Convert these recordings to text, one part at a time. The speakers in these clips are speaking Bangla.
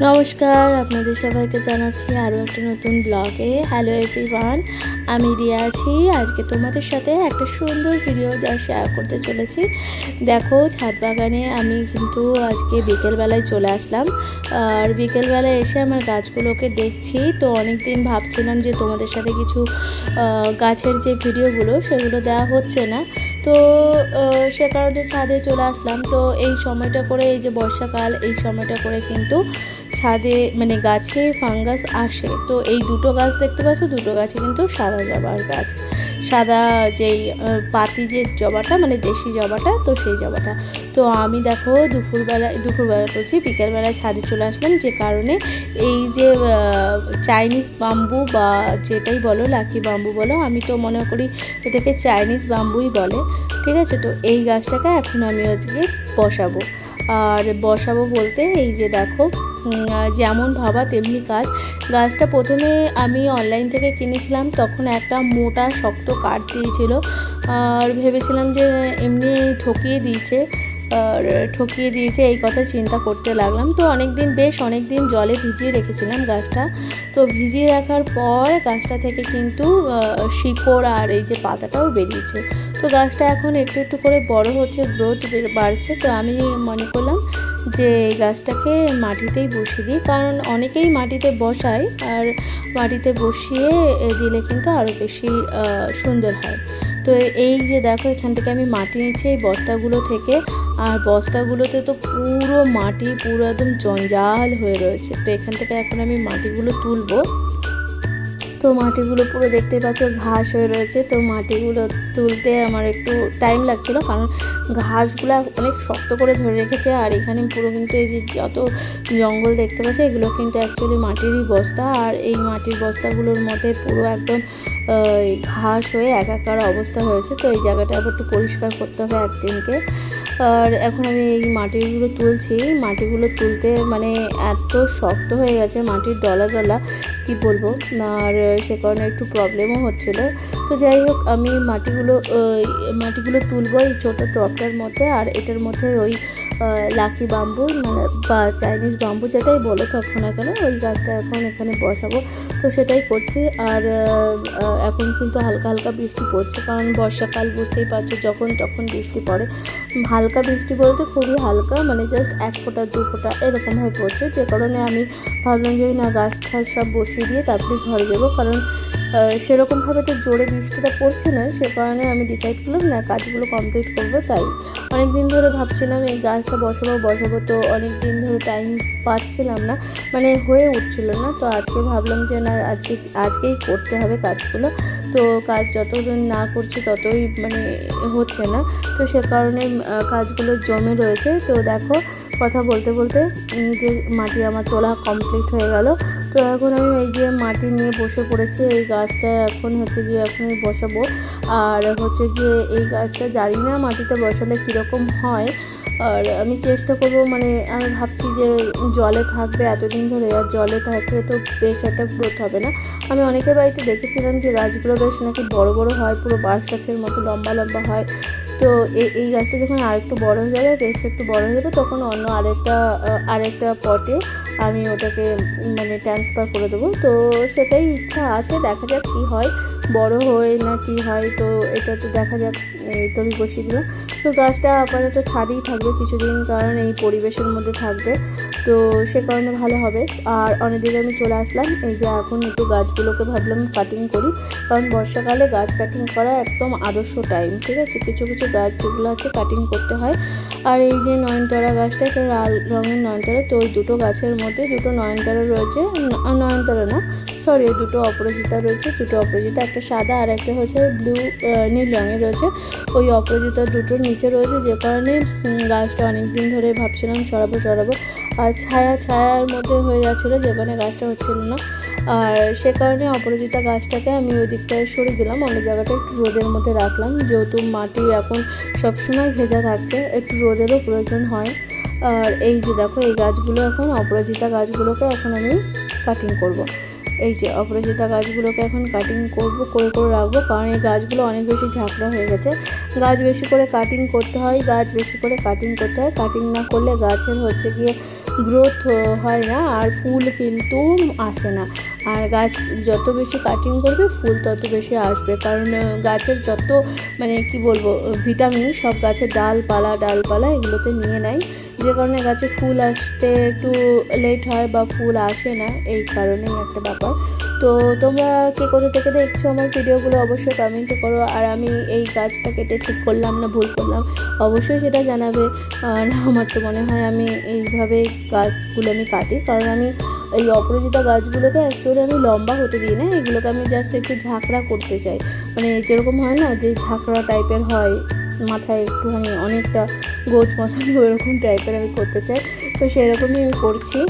নমস্কার, আপনাদের সবাইকে জানাচ্ছি আরও একটা নতুন ব্লগে। হ্যালো এভরিওয়ান, আমি রিয়া আছি। আজকে তোমাদের সাথে একটা সুন্দর ভিডিও শেয়ার করতে চলেছি। দেখো, ছাদ বাগানে আমি কিন্তু আজকে বিকেলবেলায় চলে আসলাম। আর বিকেলবেলায় এসে আমার গাছগুলোকে দেখছি। তো অনেক দিন ভাবছিলাম যে তোমাদের সাথে কিছু গাছের যে ভিডিওগুলো সেগুলো দেওয়া হচ্ছে না, তো সে কারণে ছাদে চলে আসলাম। তো এই সময়টা করে, এই যে বর্ষাকাল, এই সময়টা করে কিন্তু ছাদে মানে গাছে ফাঙ্গাস আসে। তো এই দুটো গাছ দেখতে পাচ্ছ, দুটো গাছে কিন্তু সাদা জবার গাছ, সাদা যেই পাতি যে জবাটা মানে দেশি জবাটা, তো সেই জবাটা। তো আমি দেখো দুপুরবেলা বলছি বিকেলবেলায় ছাদে চলে আসলাম, যে কারণে এই যে চাইনিজ বাম্বু বা যেটাই বলো, লাকি বাম্বু বলো, আমি তো মনে করি এটাকে চাইনিজ বাম্বুই বলে, ঠিক আছে। তো এই গাছটাকে এখন আমি আজকে বসাবো। আর বসাবো বলতে এই যে দেখো, যেমন ভাবা তেমনি কাজ। গাছটা প্রথমে আমি অনলাইন থেকে কিনেছিলাম, তখন একটা মোটা শক্ত কাঠ দিয়েছিল, আর ভেবেছিলাম যে এমনি ঠকিয়ে দিয়েছে এই কথা চিন্তা করতে লাগলাম। তো বেশ অনেক দিন জলে ভিজিয়ে রেখেছিলাম গাছটা। তো ভিজিয়ে রাখার পর গাছটা থেকে কিন্তু শিকড় আর এই যে পাতাটাও বেরিয়েছে। তো গাছটা এখন একটু একটু করে বড় হচ্ছে, গ্রোথ বাড়ছে। তো আমি মনে করলাম যে গাছটাকে মাটিতেই বসিয়ে দিই, কারণ অনেকেই মাটিতে বসায়, আর মাটিতে বসিয়ে দিলে কিন্তু আরও বেশি সুন্দর হয়। তো এই যে দেখো, এখান থেকে আমি মাটি নিচ্ছি এই বস্তাগুলো থেকে, আর বস্তাগুলোতে তো পুরো মাটি পুরো একদম জঞ্জাল হয়ে রয়েছে। তো এখান থেকে এখন আমি মাটিগুলো তুলবো। তো মাটিগুলো পুরো দেখতে পাচ্ছ ঘাস হয়ে রয়েছে। তো মাটিগুলো তুলতে আমার একটু টাইম লাগছিল, কারণ ঘাসগুলো অনেক শক্ত করে ধরে রেখেছে। আর এখানে পুরো কিন্তু এই যে যত জঙ্গল দেখতে পাচ্ছ, এগুলো কিন্তু অ্যাকচুয়ালি মাটিরই বস্তা। আর এই মাটির বস্তাগুলোর মধ্যে পুরো একদম ঘাস হয়ে একাকার অবস্থা হয়েছে। তো এই জায়গাটা আবার একটু পরিষ্কার করতে হবে একদিনকে। আর এখন আমি এই মাটিগুলো তুলছি। মাটিগুলো তুলতে মানে এত শক্ত হয়ে গেছে, মাটির ডলা ডলা কি বলবো। আর সে কারণে একটু প্রবলেমও হচ্ছিলো। তো যাই হোক, আমি মাটিগুলো তুলবো এই ছোটো টবটার মধ্যে। আর এটার মধ্যে ওই লাকি বাম্বু মানে বা চাইনিজ বাম্বু যেটাই বলো তখন না কেন, ওই গাছটা এখন এখানে বসাবো। তো সেটাই করছি। আর এখন কিন্তু হালকা হালকা বৃষ্টি পড়ছে, কারণ বর্ষাকাল বুঝতেই পারছো, যখন তখন বৃষ্টি পড়ে। হালকা বৃষ্টি বলতে খুবই হালকা, মানে জাস্ট 1 ফোঁটা 2 ফোঁটা এরকমভাবে পড়ছে। যে কারণে আমি ভাবলাম যে না, গাছ ঠাছ সব বসিয়ে দিয়ে তারপরে ঘরে যাবো, কারণ সেরকমভাবে তো জোরে বৃষ্টিটা পড়ছে না। সে কারণে আমি ডিসাইড করলাম না, কাজগুলো কমপ্লিট করবো। তাই অনেক দিন ধরে ভাবছিলাম এই গাছটা বসাবো, তো অনেক দিন ধরে টাইম পাচ্ছিলাম না, মানে হয়ে উঠছিল না। তো আজকে ভাবলাম যে না, আজকেই করতে হবে কাজগুলো। তো কাজ যতদিন না করছি ততই মানে হচ্ছে না। তো সে কারণে কাজগুলো জমে রয়েছে। তো দেখো, কথা বলতে বলতে যে মাটি আমার তোলা কমপ্লিট হয়ে গেল। তো এখন আমি এই যে মাটি নিয়ে বসে পড়েছি। এই গাছটা এখন আমি বসাবো। আর এই গাছটা জানি না মাটিতে বসালে কীরকম হয়। আর আমি চেষ্টা করব, মানে আমি ভাবছি যে জলে থাকবে এতদিন ধরে, আর জলে থাকলে তো বেশ একটা গ্রোথ হবে না। আমি অনেকের বাড়িতে দেখেছিলাম যে গাছগুলো বেশ নাকি বড় বড় হয়, পুরো বাঁশ গাছের মতো লম্বা লম্বা হয়। তো এই গাছটা যখন আরেকটু বড় হয়ে যাবে, বেশ একটু বড় হয়ে যাবে, তখন অন্য আরেকটা পটে আমি ওটাকে মানে ট্রান্সফার করে দেবো। তো সেটাই ইচ্ছা আছে, দেখা যাক কী হয়, বড় হয় না কি হয়। তো এটা তো দেখা যাক। এই তো আমি বসিয়ে দিলাম। তো গাছটা আপাতত ছাদেই থাকবে কিছুদিন, কারণ এই পরিবেশের মধ্যে থাকবে, তো সে কারণে ভালো হবে। আর অনেকদিকে আমি চলে আসলাম। এই যে এখন একটু গাছগুলোকে ভাবলাম কাটিং করি, কারণ বর্ষাকালে গাছ কাটিং করা একদম আদর্শ টাইম, ঠিক আছে। কিছু কিছু গাছ যেগুলো আছে কাটিং করতে হয়। আর এই যে নয়নতারা গাছটা, একটা লাল রঙের নয়নতারা। তো ওই দুটো গাছের মধ্যে দুটো নয়নতারা রয়েছে, নয়নতারা না সরি, দুটো অপরাজিতা রয়েছে, একটা সাদা আর একটা ব্লু নীল রঙের রয়েছে। ওই অপরাজিতা দুটোর নিচে রয়েছে, যে কারণে গাছটা অনেক দিন ধরে ভাবছিলাম সরাবো। আর ছায়ার মধ্যে হয়ে যাচ্ছিলো, যে কারণে গাছটা হচ্ছিল না। আর সে কারণে অপরাজিতা গাছটাকে আমি ওই দিকটায় সরিয়ে দিলাম, অন্য জায়গাটা একটু রোদের মধ্যে রাখলাম। যেহেতু মাটি এখন সবসময় ভেজা থাকছে, একটু রোদেরও প্রয়োজন হয়। আর এই যে দেখো, এই গাছগুলো এখন অপরাজিতা গাছগুলোকে এখন আমি কাটিং করব। এই যে অপরাজিতা গাছগুলোকে এখন কাটিং করে রাখবো, কারণ এই গাছগুলো অনেক বেশি ঝাঁকড়া হয়ে গেছে। গাছ বেশি করে কাটিং করতে হয়, কাটিং না করলে গাছের গ্রোথ হয় না আর ফুল কিন্তু আসে না। আর গাছ যত বেশি কাটিং করবে ফুল তত বেশি আসবে, কারণ গাছের যত মানে কি বলবো ভিটামিন সব গাছের ডালপালা এগুলোতে নিয়ে নেয়, যে কারণে গাছে ফুল আসতে একটু লেট হয় বা ফুল আসে না, এই কারণেই একটা ব্যাপার। তো তোমরা কে কোথা থেকে দেখছো আমার ভিডিওগুলো অবশ্যই কমেন্ট করো, আর আমি এই গাছটা কেটে ঠিক করলাম না ভুল করলাম অবশ্যই সেটা জানাবে। আর আমার তো মনে হয় আমি এইভাবে গাছগুলো আমি কাটি, কারণ আমি এই অপরাজিতা গাছগুলোকে অ্যাকচুয়ালি আমি লম্বা হতে দিই না, এগুলোকে আমি জাস্ট একটু ঝাঁকড়া করতে চাই, মানে যেরকম হয় না যে ঝাঁকড়া টাইপের হয়, মাথায় একটুখানি অনেকটা গোছ মতন ওইরকম টাইপের আমি করতে চাই, তো সেরকমই আমি করছি।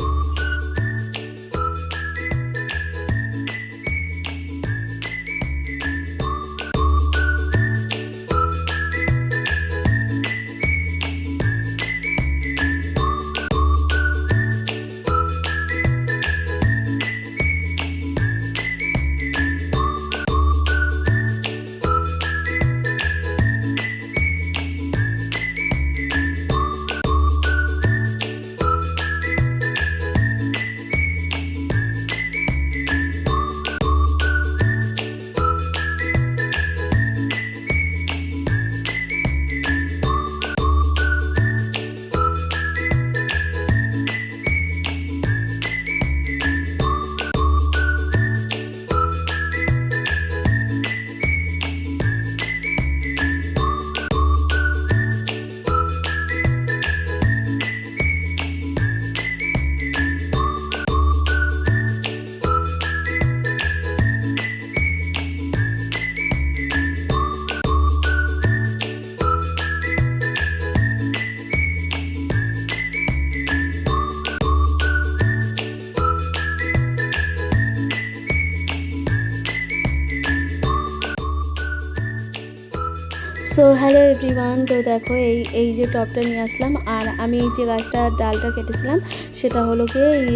সো হ্যালো এভরিওয়ান, তো দেখো এই যে টপটা নিয়ে আসলাম, আর আমি এই যে গাছটার ডালটা কেটেছিলাম সেটা হলো গিয়ে এই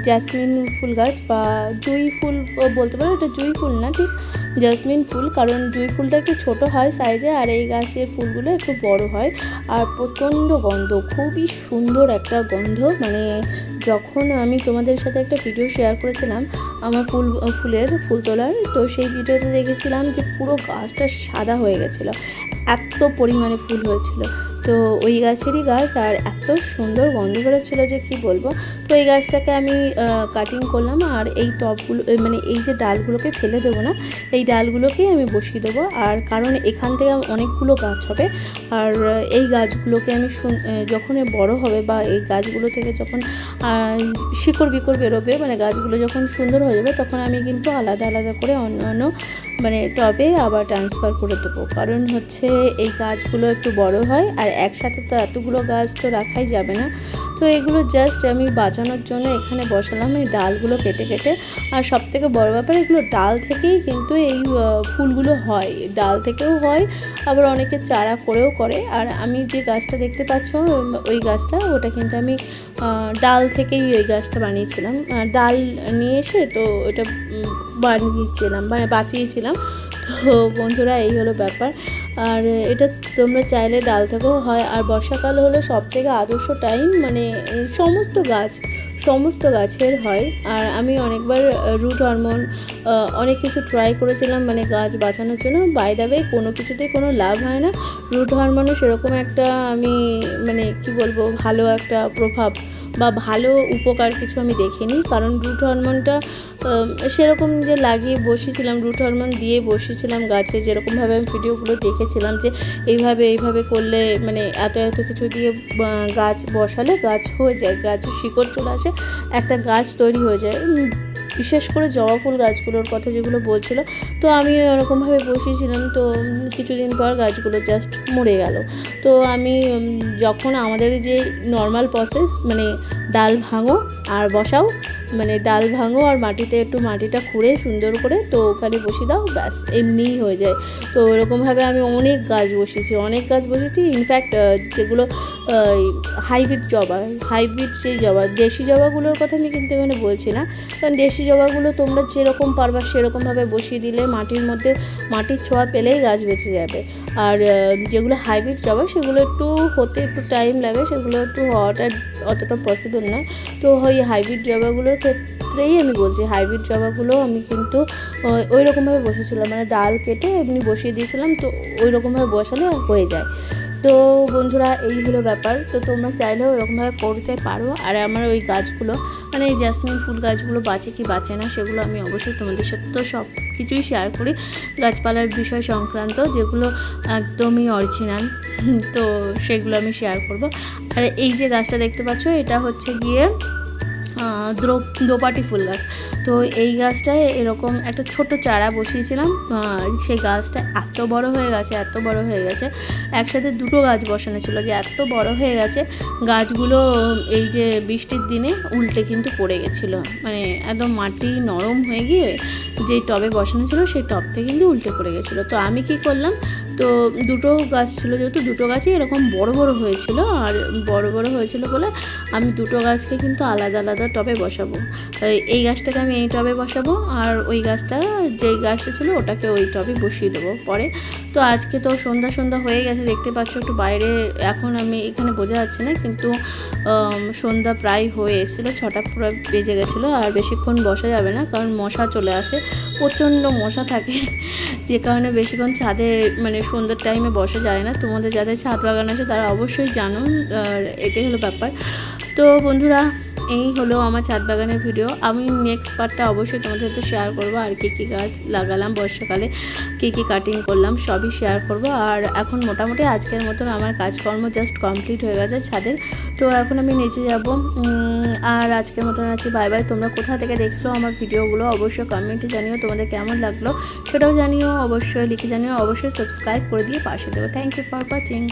জেসমিন ফুল গাছ বা জুঁই ফুল বলতে পারো, এটা জুঁই ফুল না ঠিক জেসমিন ফুল, কারণ জুঁই ফুলটা একটু ছোটো হয় সাইজে আর এই গাছের ফুলগুলো একটু বড় হয় আর প্রচণ্ড গন্ধ, খুবই সুন্দর একটা গন্ধ। মানে যখন আমি তোমাদের সাথে একটা ভিডিও শেয়ার করেছিলাম আমার ফুল তোলার, তো সেই ভিডিওতে দেখেছিলাম যে পুরো গাছটা সাদা হয়ে গেছিলো, এত পরিমাণে ফুল হয়েছিল। তো ওই গাছেরই গাছ আর এত সুন্দর গন্ধ বেরোচ্ছিলো যে কি বলবো। তো এই গাছটাকে আমি কাটিং করলাম, আর এই টবগুলো মানে এই যে ডালগুলোকে ফেলে দেবো না, এই ডালগুলোকেই আমি বসিয়ে দেবো, আর কারণ এখান থেকে অনেকগুলো গাছ হবে, আর এই গাছগুলোকে আমি যখন বড় হবে বা এই গাছগুলো থেকে যখন শিকড় বিকড় বেরোবে, মানে গাছগুলো যখন সুন্দর হয়ে যাবে, তখন আমি কিন্তু আলাদা আলাদা করে অন্য মানে টবে আবার ট্রান্সফার করে দেবো, কারণ হচ্ছে এই গাছগুলো একটু বড় হয় আর একসাথে তো এতগুলো গাছ তো রাখাই যাবে না। তো এগুলো জাস্ট আমি বাঁচানোর জন্য এখানে বসালাম এই ডালগুলো কেটে কেটে। আর সবথেকে বড় ব্যাপার, এগুলো ডাল থেকেই কিন্তু এই ফুলগুলো হয়, ডাল থেকেও হয়, আবার অনেকে চারা করেও করে। আর আমি যে গাছটা দেখতে পাচ্ছ ওই গাছটা, ওটা কিন্তু আমি ডাল থেকেই ওই গাছটা বানিয়েছিলাম, ডাল নিয়ে এসে তো ওটা বানিয়েছিলাম মানে বাঁচিয়েছিলাম। তো বন্ধুরা এই হলো ব্যাপার, আর এটা তোমরা চাইলে ডাল থেকেও হয়। আর বর্ষাকাল হলো সবথেকে আদর্শ টাইম, মানে সমস্ত গাছের হয়। আর আমি অনেকবার রুট হরমোন অনেক কিছু ট্রাই করেছিলাম মানে গাছ বাঁচানোর জন্য, বাই দ্য ওয়ে কোনো কিছুতেই কোনো লাভ হয় না। রুট হরমোনও সেরকম একটা আমি মানে কি বলবো ভালো একটা প্রভাব বা ভালো উপকার কিছু আমি দেখিনি, কারণ রুট হরমোনটা সেরকম যে লাগিয়ে বসেছিলাম, রুট হরমোন দিয়ে বসেছিলাম গাছে, যেরকমভাবে আমি ভিডিওগুলো দেখেছিলাম যে এইভাবে করলে মানে এত কিছু দিয়ে গাছ বসালে গাছ হয়ে যায়, গাছের শিকড় চলে আসে, একটা গাছ তৈরি হয়ে যায়। বিশেষ করে জবা ফুল গাছগুলোর কথা যেগুলো বলছিল, তো আমি ওরকমভাবে বসিয়েছিলাম, তো কিছুদিন পর গাছগুলো জাস্ট মরে গেল। তো আমি যখন আমাদের যে নর্মাল প্রসেস মানে ডাল ভাঙো আর বসাও, মানে ডাল ভাঙো আর মাটিতে একটু মাটিটা খুঁড়ে সুন্দর করে তো ওখানে বসিয়ে দাও, ব্যাস এমনিই হয়ে যায়। তো এরকমভাবে আমি অনেক গাছ বসিয়েছি। ইনফ্যাক্ট যেগুলো হাইব্রিড সেই জবা, দেশি জবাগুলোর কথা আমি কিন্তু এখানে বলছি না, কারণ দেশি জবাগুলো তোমরা যেরকম পারবা সেরকমভাবে বসিয়ে দিলে মাটির মধ্যে মাটির ছোঁয়া পেলেই গাছ বেঁচে যাবে। আর যেগুলো হাইব্রিড জবা সেগুলো একটু হতে একটু টাইম লাগে, সেগুলো একটু হওয়াটা অতটা পসিবল নয়। তো ওই হাইব্রিড জবাগুলোর ক্ষেত্রেই আমি বলছি, হাইব্রিড জবাগুলো আমি কিন্তু ওই রকমভাবে বসেছিলাম, মানে ডাল কেটে এমনি বসিয়ে দিয়েছিলাম, তো ওই রকমভাবে বসালে হয়ে যায়। তো বন্ধুরা এই হলো ব্যাপার। তো তোমরা চাইলেও এরকমভাবে করতে পারো। আর আমার ওই গাছগুলো, মানে এই জেসমিন ফুল গাছগুলো বাঁচে কি বাঁচে না সেগুলো আমি অবশ্যই তোমাদের সাথে তো সব কিছুই শেয়ার করি, গাছপালার বিষয় সংক্রান্ত যেগুলো একদমই অরিজিনাল, তো সেগুলো আমি শেয়ার করব। আর এই যে গাছটা দেখতে পাচ্ছ, এটা হচ্ছে গিয়ে দোপাটি ফুল গাছ। তো এই গাছটায় এরকম একটা ছোট চারা বসিয়েছিলাম, সেই গাছটা এত বড় হয়ে গেছে, এত বড় হয়ে গেছে, একসাথে দুটো গাছ বসানো ছিল, যে এত বড় হয়ে গেছে গাছগুলো এই যে বৃষ্টির দিনে উল্টে কিন্তু পড়ে গেছিলো, মানে একদম মাটি নরম হয়ে গিয়ে যেই টবে বসানো ছিল সেই টব থেকে কিন্তু উল্টে পড়ে গেছিলো। তো আমি কি করলাম, তো দুটো গাছ ছিল, যেহেতু দুটো গাছই এরকম বড় বড় হয়েছিল, আর বড় বড় হয়েছিল বলে আমি দুটো গাছকে কিন্তু আলাদা আলাদা টবে বসাবো। এই গাছটাকে আমি এই টবে বসাবো, আর ওই গাছটা যেই গাছটা ছিল ওটাকে ওই টবে বসিয়ে দেবো পরে। তো আজকে তো সন্ধ্যা সন্ধ্যা হয়ে গেছে, দেখতে পাচ্ছ একটু বাইরে, এখন আমি এখানে বোঝা যাচ্ছে না, কিন্তু সন্ধ্যা প্রায় হয়ে এসেছিলো, 6টা পুরো বেজে গেছিলো। আর বেশিক্ষণ বসা যাবে না, কারণ মশা চলে আসে, প্রচণ্ড মশা থাকে, যে কারণে বেশিক্ষণ ছাদে মানে সন্ধ্যার টাইমে বসা যায় না। তোমাদের যাদের ছাদ বাগান আছে তারা অবশ্যই জানো, আর এটাই হলো ব্যাপার। তো বন্ধুরা এই হলো আমার ছাদ বাগানের ভিডিও। আমি নেক্সট পার্টটা অবশ্যই তোমাদের সাথে শেয়ার করবো, আর কী গাছ লাগালাম বর্ষাকালে, কী কাটিং করলাম সবই শেয়ার করব। আর এখন মোটামুটি আজকের মতন আমার কাজকর্ম জাস্ট কমপ্লিট হয়ে গেছে ছাদের। তো এখন আমি নিচে যাব, আর আজকের মতন আছি, বাই বাই। তোমরা কোথা থেকে দেখছো আমার ভিডিওগুলো অবশ্যই কমেন্টে জানিও, তোমাদের কেমন লাগলো সেটাও জানিও, অবশ্যই লিখে জানিও, অবশ্যই সাবস্ক্রাইব করে দিয়ে পাশে দেবো। Thank you for watching.